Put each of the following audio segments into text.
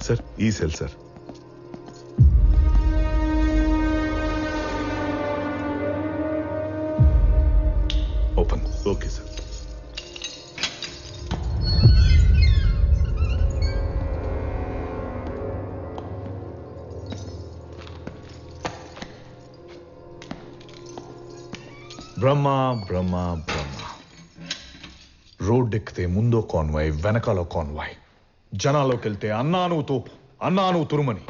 Sir ఈ cell sir. Open. Okay sir. Brahma Brahma Brahma. Road ఎక్కితే ముందో కాన్వాయ్, వెనకాల కాన్వాయ్. జనాల్లోకి వెళ్తే అన్నాను తోపు, అన్నాను తురుమని.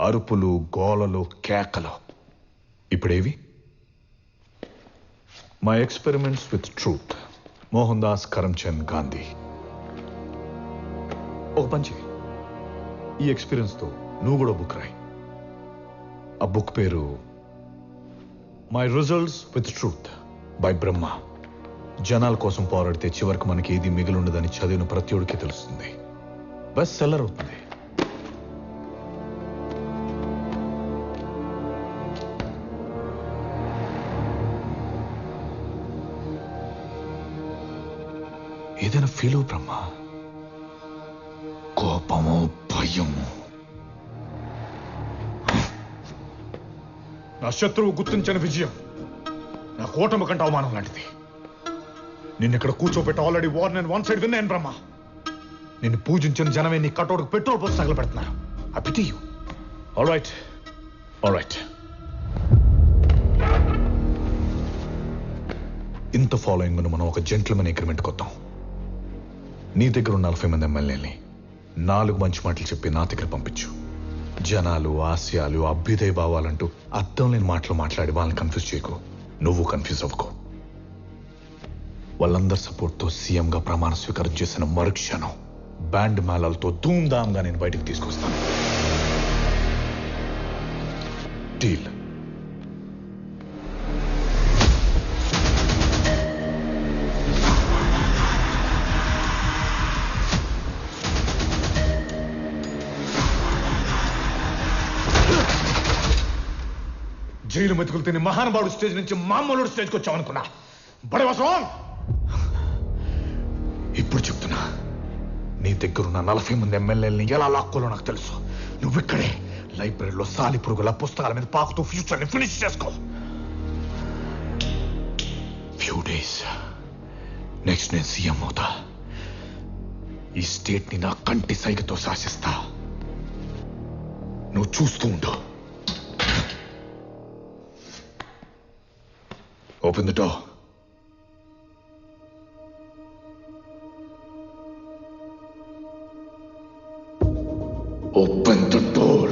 అరుపులు, గోలలు, కేకలు. ఇప్పుడేవి? My experiments with truth. Mohan Das Karamchand Gandhi. ఒక పంచి, ఈ ఎక్స్పీరియన్స్తో నువ్వు కూడా బుక్ రాయి. ఆ బుక్ పేరు my results with truth by Brahma. జనాల కోసం పోరాడితే చివరికి మనకి ఏది మిగిలిండదని చదివిన ప్రతిఒడికి తెలుస్తుంది. బెస్ట్ సెల్లర్ అవుతుంది. ఏదైనా ఫీల్ అవు బ్రహ్మ. కోపము, భయము. నా శత్రువు గుర్తించిన విజయం నా కోటమి కంటే అవమానం లాంటిది. నిన్ను ఇక్కడ కూర్చోబెట్టి ఆల్రెడీ వార్ నేను వన్ సైడ్ విన్నాను బ్రహ్మ. నిన్ను పూజించిన జనమే నీ కటోడుకు పెట్రోల్ పోసి తగలబెడుతున్నారు. I pity you. All right, all right. ఇంత ఫాలోయింగ్ మనం ఒక జెంట్లమెన్ అగ్రిమెంట్కి వద్దాం. నీ దగ్గర ఉన్న 40 మంది ఎమ్మెల్యేని 4 మంచి మాటలు చెప్పి నా దగ్గర పంపించు. జనాలు, ఆశయాలు, అభ్యుదయ భావాలంటూ అర్థం లేని మాటలు మాట్లాడి వాళ్ళని కన్ఫ్యూజ్ చేయకు. నువ్వు కన్ఫ్యూజ్ అవ్వకు. వాళ్ళందరి సపోర్ట్తో సీఎంగా ప్రమాణ స్వీకారం చేసిన మరుక్షణం బ్యాండ్ మేళాలతో ధూమ్ధామ్గా నేను బయటకు తీసుకొస్తాను. డీల్. జైలు మెతుకులు తిని మహానుభావుడు స్టేజ్ నుంచి మామూలు స్టేజ్కి వచ్చావనుకున్నా. బడవాసం. ఇప్పుడు చెప్తున్నా, నీ దగ్గరున్న 40 మంది ఎమ్మెల్యేలని ఎలా లాక్కోలో నాకు తెలుసు. నువ్వు ఇక్కడే లైబ్రరీలో సాలి పురుగుల పుస్తకాల మీద పాకుతూ ఫ్యూచర్ని ఫినిష్ చేసుకో. ఫ్యూ డేస్ నెక్స్ట్ నేను సీఎం అవుతా. ఈ స్టేట్ ని నా కంటి సైగతో శాసిస్తా. నువ్వు చూస్తూ ఉండు. Open the door. Open the door.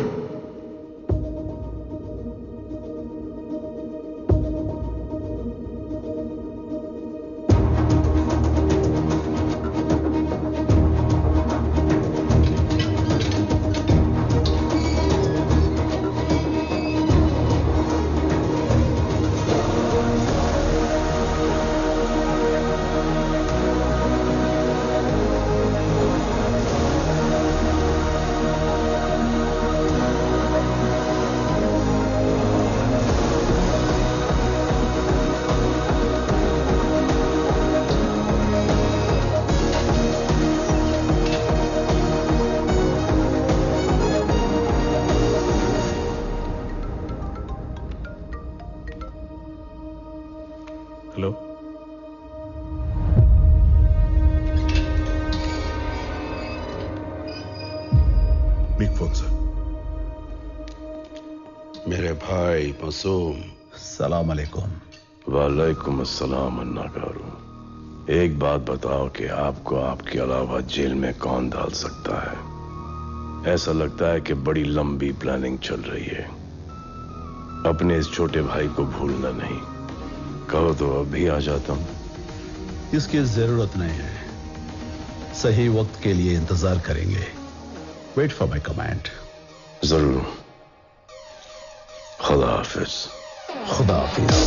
Hello, big phone sir. मेरे भाई मासूम. सलाम अलैकुम. वालेकुम अस्सलाम अन्ना गारू. एक बात बताओ कि आपको आपके अलावा जेल में कौन डाल सकता है? ऐसा लगता है कि बड़ी लंबी प्लानिंग चल रही है. अपने इस छोटे भाई को भूलना नहीं. कहो तो अभी आ जाता हूं. इसकी जरूरत नहीं है. सही वक्त के लिए इंतजार करेंगे. Wait for my command. जरूर. खुदा हाफिज. खुदा हाफिज.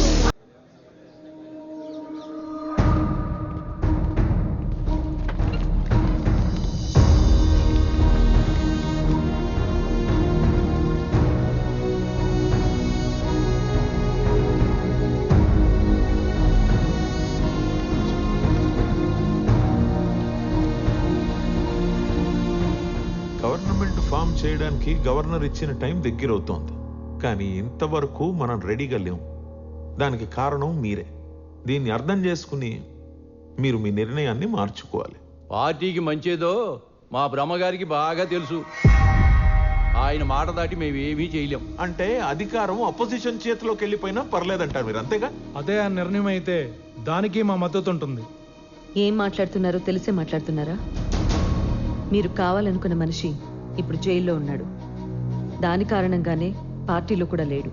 చేయడానికి గవర్నర్ ఇచ్చిన టైం దగ్గరవుతోంది, కానీ ఇంతవరకు మనం రెడీగా లేం. దానికి కారణం మీరే. దీన్ని అర్థం చేసుకుని మీరు మీ నిర్ణయాన్ని మార్చుకోవాలి. పార్టీకి మంచేదో మా బ్రహ్మగారికి బాగా తెలుసు. ఆయన మాట దాటి మేము ఏమీ చేయలేం. అంటే అధికారం అపోజిషన్ చేతిలోకి వెళ్ళిపోయినా పర్లేదంటారు మీరు, అంతేగా? అదే ఆ నిర్ణయం అయితే దానికి మా మద్దతు ఉంటుంది. ఏం మాట్లాడుతున్నారో తెలిసే మాట్లాడుతున్నారా? మీరు కావాలనుకున్న మనిషి ఇప్పుడు జైల్లో ఉన్నాడు. దాని కారణంగానే పార్టీలో కూడా లేడు.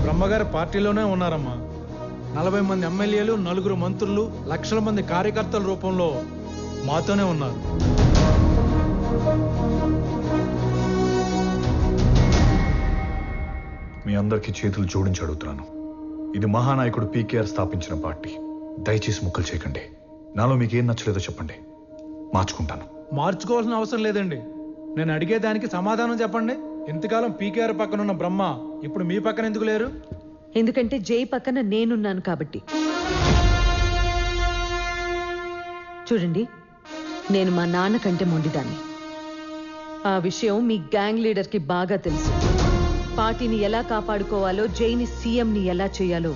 బ్రహ్మగారు పార్టీలోనే ఉన్నారమ్మా. 40 మంది ఎమ్మెల్యేలు, 9 మంత్రులు, లక్షల మంది కార్యకర్తల రూపంలో మాతోనే ఉన్నారు. మీ అందరికీ చేతులు జోడించి అడుగుతున్నాను. ఇది మహానాయకుడు పీకేఆర్ స్థాపించిన పార్టీ. దయచేసి ముక్కలు చేయకండి. నాలో మీకు ఏం నచ్చలేదో చెప్పండి, మార్చుకుంటాను. మార్చుకోవాల్సిన అవసరం లేదండి. నేను అడిగేదానికి సమాధానం చెప్పండి. ఇంతకాలం పీకేఆర్ పక్కన ఉన్న బ్రహ్మ ఇప్పుడు మీ పక్కన ఎందుకు లేరు? ఎందుకంటే జై పక్కన నేనున్నాను కాబట్టి. చూడండి, నేను మా నాన్న కంటే మొండిదాన్ని. ఆ విషయం మీ గ్యాంగ్ లీడర్కి బాగా తెలుసు. పార్టీని ఎలా కాపాడుకోవాలో, జైని సీఎంని ఎలా చేయాలో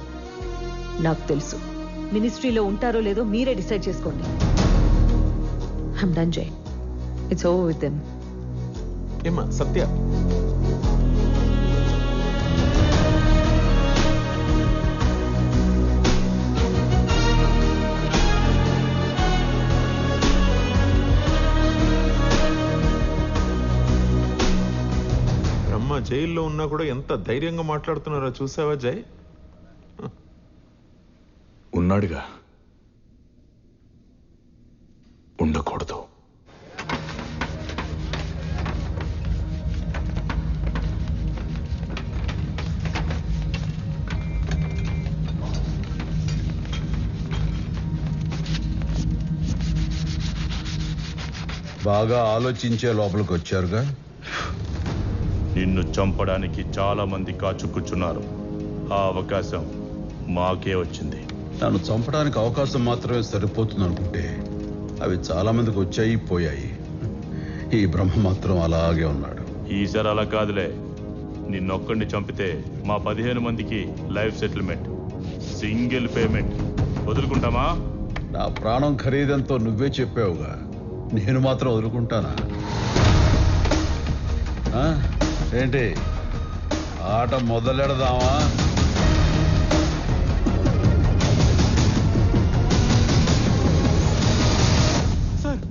నాకు తెలుసు. మినిస్ట్రీలో ఉంటారో లేదో మీరే డిసైడ్ చేసుకోండి. ఐమ్ డన్ జై. It's over with them. ఏమ్మా సత్య, బ్రహ్మ జైల్లో ఉన్నా కూడా ఎంత ధైర్యంగా మాట్లాడుతున్నారో చూసావా జై? ఉన్నాడుగా, ఉండకూడదు. బాగా ఆలోచించే లోపలికి వచ్చారుగా. నిన్ను చంపడానికి చాలా మంది కాచు కూర్చున్నారు. ఆ అవకాశం మాకే వచ్చింది. నన్ను చంపడానికి అవకాశం మాత్రమే సరిపోతుంది అనుకుంటే అవి చాలా మందికి వచ్చాయి, పోయాయి. ఈ బ్రహ్మ మాత్రం అలాగే ఉన్నాడు. ఈసారి అలా కాదులే. నిన్నొక్కడిని చంపితే మా 15 మందికి లైఫ్ సెటిల్మెంట్, సింగిల్ పేమెంట్. వదులుకుంటామా? నా ప్రాణం ఖరీదంతో నువ్వే చెప్పావుగా, నేను మాత్రం వదులుకుంటానా? ఏంటి, ఆట మొదలెడదామా? సార్,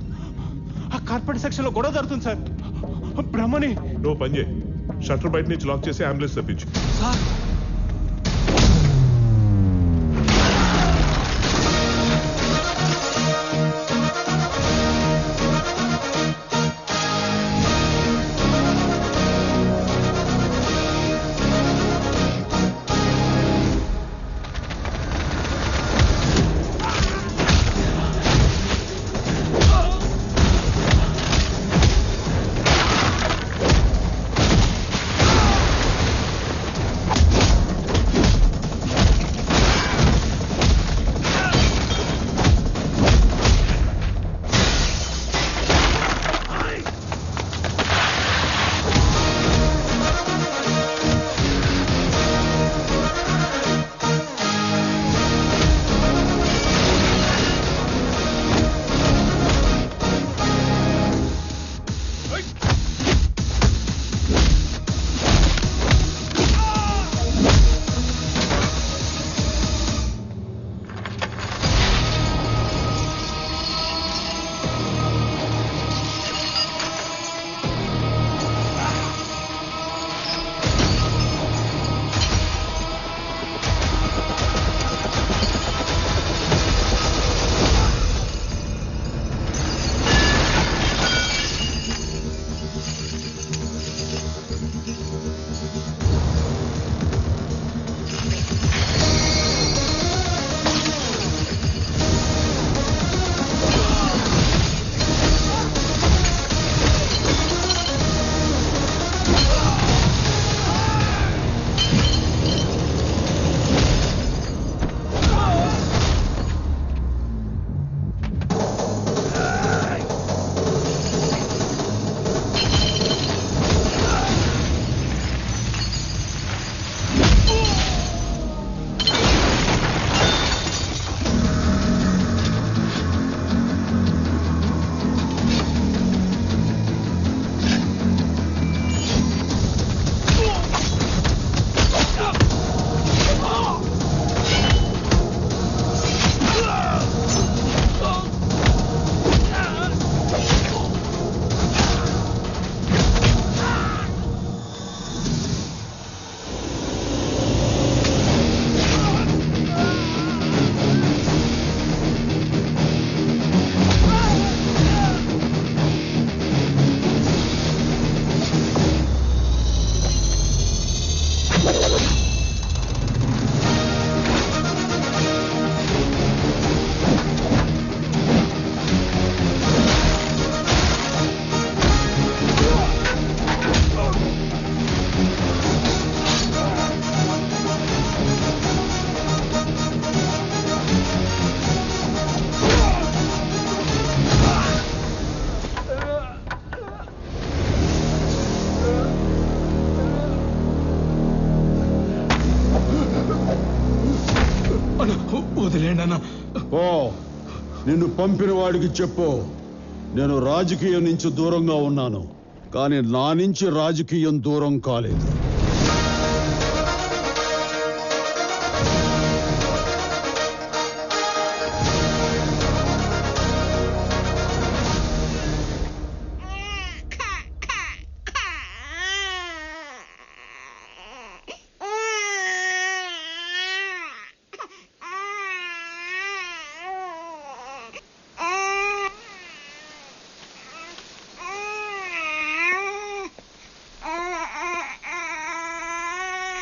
ఆ కార్పెట్ సెక్షన్ లో గొడవ జరుగుతుంది సార్. బ్రహ్మని నువ్వు పని చేయి, షట్టర్ బయట నుంచి లాక్ చేసి అంబులెన్స్ తెప్పించు. సార్, వదిలేండన్నా. ఓ నిన్ను పంపిన వాడికి చెప్పు, నేను రాజకీయం నుంచి దూరంగా ఉన్నాను, కానీ నా నుంచి రాజకీయం దూరం కాలేదు.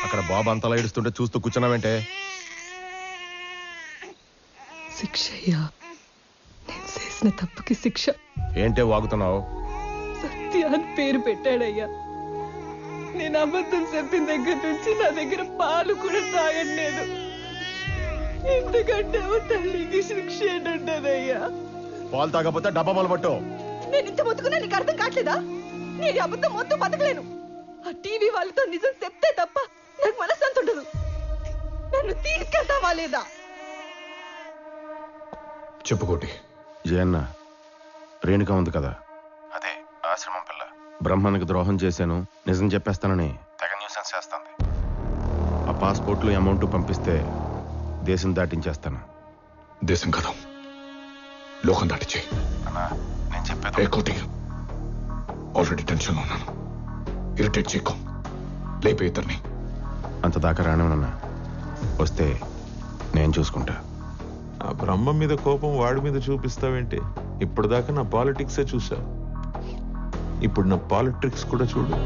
అక్కడ బాబు అంతలా ఏడుస్తుంటే చూస్తూ కూర్చున్నావేంటే? శిక్ష అయ్యా, నేను చేసిన తప్పుకి శిక్ష. ఏంటే వాగుతున్నావు? సత్య అని పేరు పెట్టాడయ్యా. నేను అబద్ధం చెప్పిన దగ్గర నుంచి నా దగ్గర పాలు కూడా తాగట్లేదు. ఎందుకంటే తల్లికి శిక్ష ఏంటంటదయ్యా. పాలు తాగకపోతే డబ్బా పాలు పట్టు. నేను ఇంత బతుకున్నా నీకు అర్థం కావట్లేదా? నేను అబద్ధం మొత్తం బతకలేను. ఆ టీవీ వాళ్ళతో నిజం చెప్తే తప్ప నాకు మనశ్శాంతి ఉండదు. నన్ను తీసుకెళ్తావా లేదా? చెప్పుకోటి. జయన్న, రేణుక ఉంది కదా, అదే ఆశ్రమం పిల్ల, బ్రహ్మానికి ద్రోహం చేశాను, నిజం చెప్పేస్తానని తెగ న్యూసెన్స్ చేస్తాంది. ఆ పాస్పోర్ట్లు అమౌంట్ పంపిస్తే దేశం దాటించేస్తాను. దేశం కదా, లోకం దాటిచ్చే. అన్నా నేను చెప్పేది కోటి, ఆల్రెడీ టెన్షన్లో ఉన్నాను. ఇరిటేట్ చేయకు, లేపే ఇద్దరిని. అంత దాకా రానివనన్నా, వస్తే నేను చూసుకుంటా. ఆ బ్రహ్మ మీద కోపం వాడి మీద చూపిస్తావేంటి? ఇప్పుడు దాకా నా పాలిటిక్సే చూసా, ఇప్పుడు నా పాలిటిక్స్ కూడా చూడు.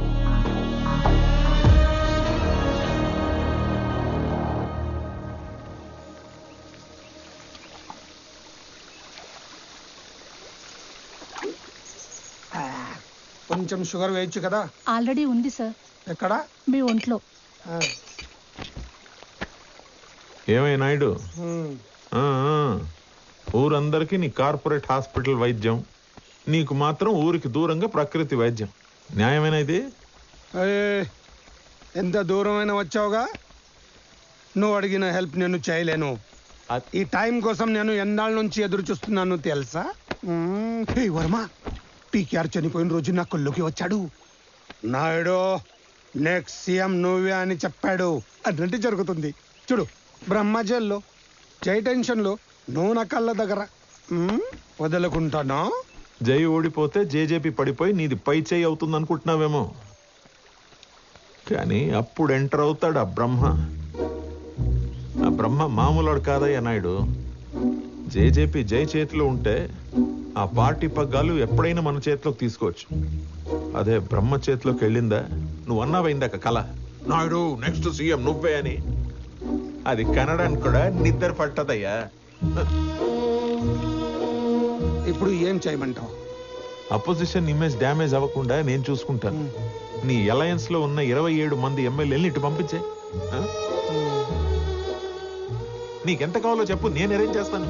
కొంచెం షుగర్ వేయచ్చు కదా? ఆల్రెడీ ఉంది సార్. ఎక్కడ? మీ ఒంట్లో. ఏమై నాయుడు, ఊరందరికీ నీ కార్పొరేట్ హాస్పిటల్ వైద్యం, నీకు మాత్రం ఊరికి దూరంగా ప్రకృతి వైద్యం. న్యాయమేనా ఇది? ఎంత దూరమైనా వచ్చావుగా, నువ్వు అడిగిన హెల్ప్ నేను చేయలేను. ఈ టైం కోసం నేను ఎన్నాళ్ళ నుంచి ఎదురు చూస్తున్నాను తెలుసా? వర్మ, పీకేఆర్ చనిపోయిన రోజు నా కళ్ళుకి వచ్చాడు. నాయుడు నెక్స్ట్ సీఎం నువ్వే అని చెప్పాడు. అదంటే జరుగుతుంది. చూడు, బ్రహ్మ జైల్లో, జై టెన్షన్లో, నువ్వు నా కళ్ళ దగ్గర. వదలకుంటానా? జై ఓడిపోతే జేజేపీ పడిపోయి నీది పై చేయి అవుతుంది అనుకుంటున్నావేమో, కానీ అప్పుడు ఎంటర్ అవుతాడు ఆ బ్రహ్మ. ఆ బ్రహ్మ మామూలుడు కాదయ్యా నాయుడు. జేజేపీ జై చేతిలో ఉంటే ఆ పార్టీ పగ్గాలు ఎప్పుడైనా మన చేతిలోకి తీసుకోవచ్చు. అదే బ్రహ్మ చేతిలోకి వెళ్ళిందా, నువ్వు అన్నావైందాక కళ, నాయుడు నెక్స్ట్ సీఎం నువ్వే అని, అది కనడానికి కూడా నిద్ర పట్టదయ్యా. ఇప్పుడు ఏం చేయమంటావు? అపోజిషన్ ఇమేజ్ డ్యామేజ్ అవ్వకుండా నేను చూసుకుంటాను. నీ అలయన్స్ లో ఉన్న 27 మంది ఎమ్మెల్యేలు ఇటు పంపించే. నీకెంత కావాలో చెప్పు, నేను అరేంజ్ చేస్తాను.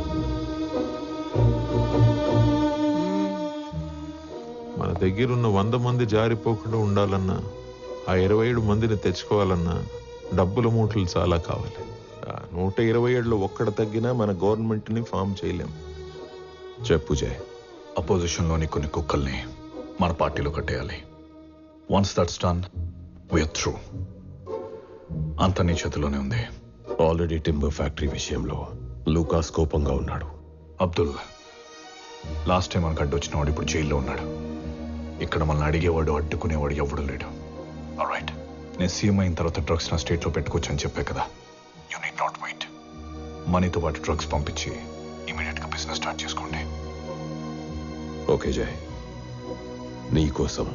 మన దగ్గరున్న 100 మంది జారిపోకుండా ఉండాలన్నా, ఆ 27 మందిని తెచ్చుకోవాలన్నా డబ్బుల మూటలు చాలా కావాలి. 127లో ఒక్కడ తగ్గినా మన గవర్నమెంట్ ని ఫామ్ చేయలేం. చెప్పు జయ్, అపోజిషన్లోని కొన్ని కుక్కల్ని మన పార్టీలో కట్టేయాలి. Once that's done, we're through. అంత నీ చేతిలోనే ఉంది. ఆల్రెడీ టింబర్ ఫ్యాక్టరీ విషయంలో లూకాస్ కోపంగా ఉన్నాడు. అబ్దుల్, లాస్ట్ టైం మనకు అడ్డొచ్చిన వాడు ఇప్పుడు జైల్లో ఉన్నాడు. ఇక్కడ మనల్ని అడిగేవాడు, అడ్డుకునేవాడు ఎవడు లేడు. ఆల్రైట్, నేను సీఎం అయిన తర్వాత డ్రగ్స్ నా స్టేట్లో పెట్టుకోవచ్చు అని చెప్పే కదా. You need not wait. మనీతో పాటు డ్రగ్స్ పంపించి ఇమీడియట్ గా బిజినెస్ స్టార్ట్ చేసుకోండి. ఓకే జయ్, నీ కోసం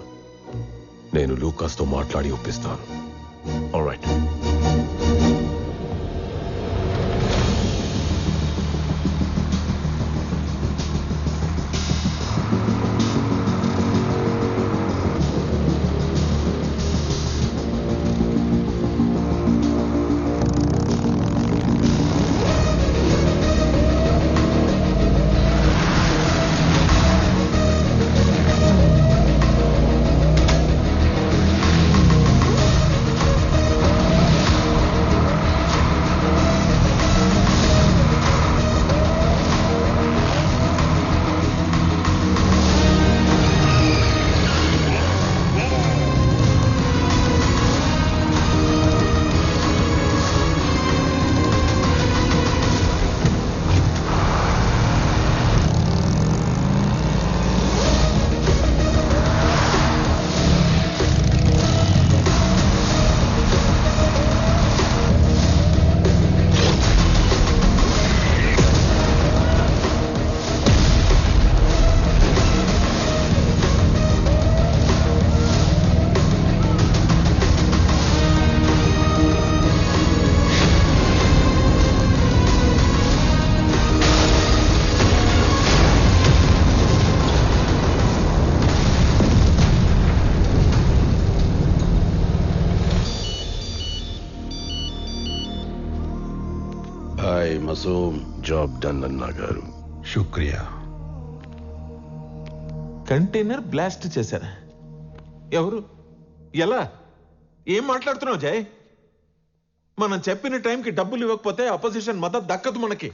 నేను లూకాస్తో మాట్లాడి ఒప్పిస్తాను. Alright. Hi Masoom, job done అన్నా గారు. శుక్రియా. కంటైనర్ బ్లాస్ట్ చేశారా? ఎవరు? ఎలా? ఏం మాట్లాడుతున్నావు జయ్? మనం చెప్పిన టైంకి డబ్బులు ఇవ్వకపోతే అపోజిషన్ మద్దతు దక్కదు మనకి.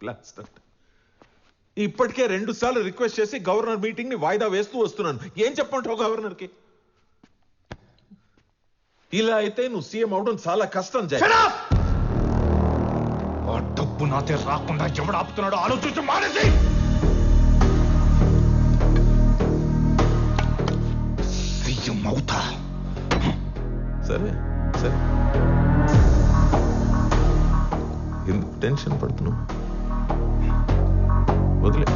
బ్లాస్ట్ అంటే ఇప్పటికే 2 సార్లు రిక్వెస్ట్ చేసి గవర్నర్ మీటింగ్ ని వాయిదా వేస్తూ వస్తున్నాను. ఏం చెప్పంటావు గవర్నర్కి? ఇలా అయితే నువ్వు సీఎం అవడం చాలా కష్టం జయ్. ఆ డబ్బు నాతే రాకుండా ఎవడు ఆపుతున్నాడో ఆలోచించి మానేసి. సీఎం అవుతా. సరే సరే, ఎందుకు టెన్షన్ పడుతున్నావు? వదిలే.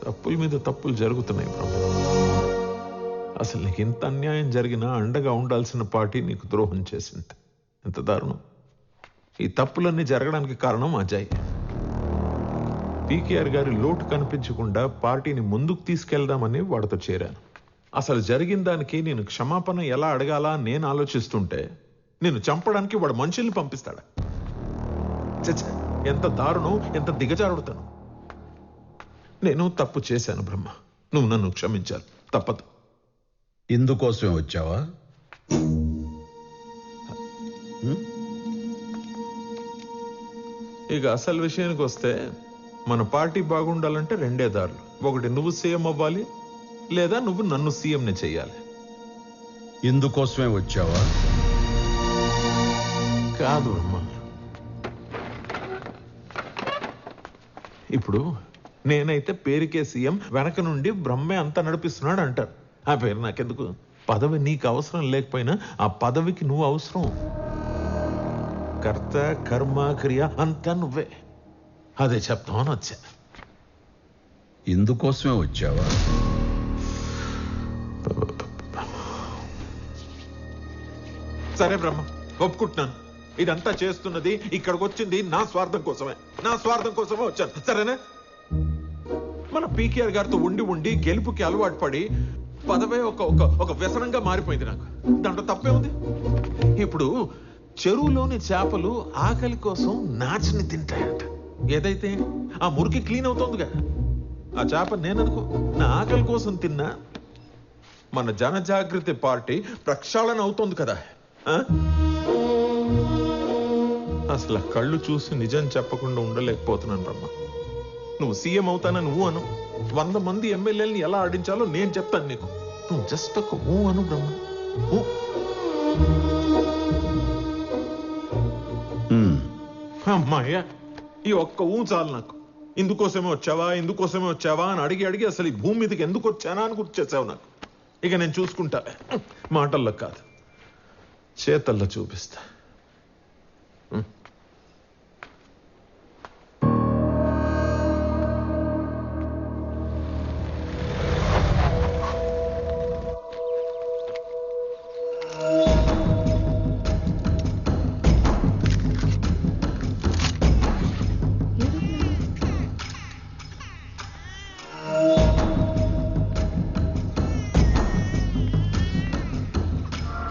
తప్పుల మీద తప్పులు జరుగుతున్నాయి బ్రహ్మ. అసలు నీకు ఇంత అన్యాయం జరిగినా అండగా ఉండాల్సిన పార్టీ నీకు ద్రోహం చేసింది. ఎంత దారుణం! ఈ తప్పులన్నీ జరగడానికి కారణం అజయ్. పీకేఆర్ గారి లోటు కనిపించకుండా పార్టీని ముందుకు తీసుకెళ్దామని వాడితో చేరాను. అసలు జరిగిన దానికి నేను క్షమాపణ ఎలా అడగాలా నేను ఆలోచిస్తుంటే నేను చంపడానికి వాడు మనుషుల్ని పంపిస్తాడా? చచ్చ, ఎంత దారుణం, ఎంత దిగజారుడుతాను. నేను తప్పు చేశాను బ్రహ్మ, నువ్వు నన్ను క్షమించాలి, తప్పదు. ఇందుకోసమే వచ్చావా? ఇక అసలు విషయానికి వస్తే మన పార్టీ బాగుండాలంటే 2 దారులు. ఒకటి నువ్వు సీఎం అవ్వాలి, లేదా నువ్వు నన్ను సీఎంని చెయ్యాలి. ఇందుకోసమే వచ్చావా? కాదు బ్రహ్మ. ఇప్పుడు నేనైతే పేరుకే సీఎం, వెనక నుండి బ్రహ్మే అంతా నడిపిస్తున్నాడు అంటారు. ఆ పేరు నాకెందుకు? పదవి నీకు అవసరం లేకపోయినా ఆ పదవికి నువ్వు అవసరం. కర్త కర్మ క్రియ అంతా నువ్వే. అదే చెప్తామని వచ్చా. ఇందుకోసమే వచ్చావా? సరే బ్రహ్మ, ఒప్పుకుంటున్నాను. ఇదంతా చేస్తున్నది, ఇక్కడికి వచ్చింది నా స్వార్థం కోసమే. నా స్వార్థం కోసమే వచ్చాను, సరేనా? మన పీకేఆర్ గారితో ఉండి ఉండి గెలుపుకి అలవాటు పడి పదవే ఒక వ్యసనంగా మారిపోయింది నాకు. దాంట్లో తప్పే ఉంది. ఇప్పుడు చెరువులోని చేపలు ఆకలి కోసం నాచుని తింటాయట. ఏదైతే ఆ మురికి క్లీన్ అవుతోందిగా, ఆ చేప నేననుకో నా ఆకలి కోసం తిన్నా మన జనజాగృతి పార్టీ ప్రక్షాళన అవుతోంది కదా. అసలు కళ్ళు చూసి నిజం చెప్పకుండా ఉండలేకపోతున్నాను బ్రహ్మ. నువ్వు సీఎం అవుతానని నువ్వు అను. 100 మంది ఎమ్మెల్యేలని ఎలా ఆడించాలో నేను చెప్తాను నీకు. నువ్వు జస్ట్ ఒక ఊ అను బ్రహ్మ. అమ్మాయ్యా, ఈ ఒక్క ఊ చాలు నాకు. ఇందుకోసమే వచ్చావా అని అడిగి అడిగి అసలు ఈ భూమి మీదకి ఎందుకు వచ్చానా అని గుర్తు చేసావు నాకు. ఇక నేను చూసుకుంటా, మాటల్లో కాదు చేతల్లో చూపిస్తా.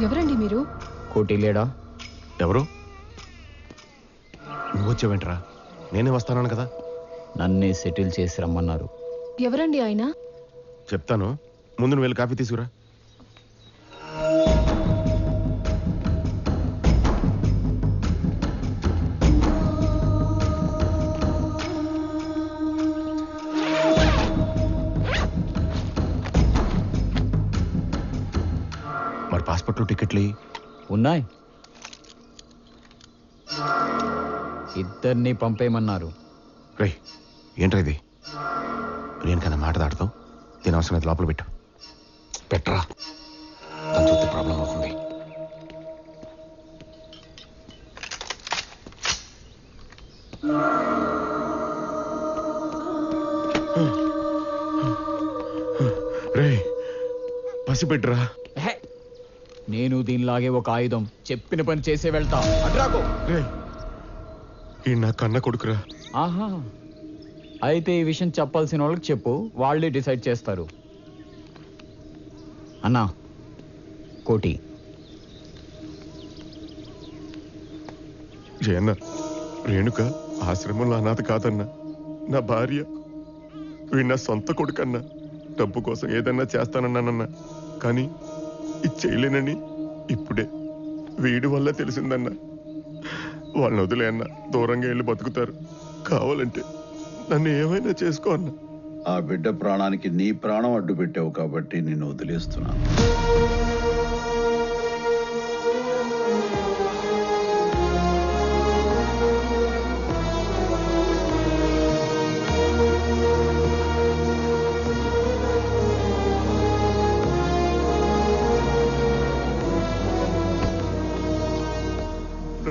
ఎవరండి మీరు? కోటి లేడా? ఎవరు? నువ్వు వచ్చావేంట్రా? నేనే వస్తాను కదా. నన్నే సెటిల్ చేసి రమ్మన్నారు. ఎవరండి ఆయన? చెప్తాను, ముందు నువ్వు వెళ్ళి కాఫీ తీసుకురా. మరి పాస్పోర్ట్లు టికెట్లు ఉన్నాయి, ఇద్దరిని పంపేయమన్నారు. రే, ఏంట్రా ఇది? నేను కన్నా మాట దాటుతావు. దీని అవసరం అయితే లోపల పెట్టు. పెట్టరా, తను చూస్తే ప్రాబ్లం అవుతుంది. విడిచిపెట్టరా. నేను దీనిలాగే ఒక ఆయుధం, చెప్పిన పని చేసే వెళ్తా. అడ్రాకో. ఈ నా కన్న కొడుకురా. ఆహా, అయితే ఈ విషయం చెప్పాల్సిన వాళ్ళకి చెప్పు, వాళ్ళే డిసైడ్ చేస్తారు. అన్నా, కోటి. జయన్న, రేణుక ఆశ్రమంలో అనాథ కాదన్నా, నా భార్య. వీడు నా సొంత కొడుకన్నా. డబ్బు కోసం ఏదన్నా చేస్తానన్నానన్నా, కానీ ఇది చేయలేనని ఇప్పుడే వీడి వల్ల తెలిసిందన్నా. వాళ్ళని వదిలే అన్నా, దూరంగా వెళ్ళి బతుకుతారు. కావాలంటే నన్ను ఏమైనా చేసుకో అన్నా. ఆ బిడ్డ ప్రాణానికి నీ ప్రాణం అడ్డు పెట్టావు కాబట్టి నిన్ను వదిలేస్తున్నాను.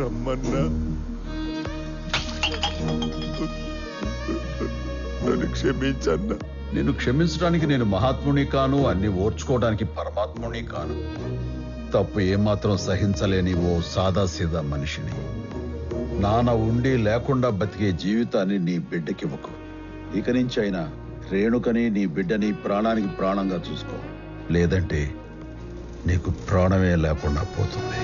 రమ్మన్నా, నన్ను క్షమించన్నా. నిన్ను క్షమించడానికి నేను మహాత్ముని కాను, అన్ని ఓర్చుకోవడానికి పరమాత్ముని కాను. తప్పు ఏమాత్రం సహించలేని ఓ సాదాసీదా మనిషిని. నాన్న ఉండి లేకుండా బతికే జీవితాన్ని నీ బిడ్డకివ్వకు. ఇక నుంచి అయినా రేణుకని నీ బిడ్డని ప్రాణానికి ప్రాణంగా చూసుకో, లేదంటే నీకు ప్రాణమే లేకుండా పోతుంది.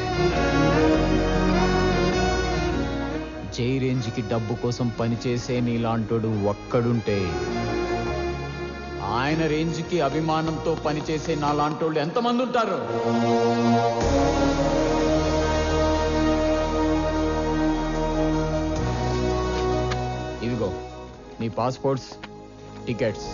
జై రేంజ్కి డబ్బు కోసం పనిచేసే నీలాంటోడు ఒక్కడుంటే, ఆయన రేంజ్కి అభిమానంతో పనిచేసే నాలాంటోళ్ళు ఎంతమంది ఉంటారు? ఇదిగో నీ పాస్పోర్ట్స్, టికెట్స్.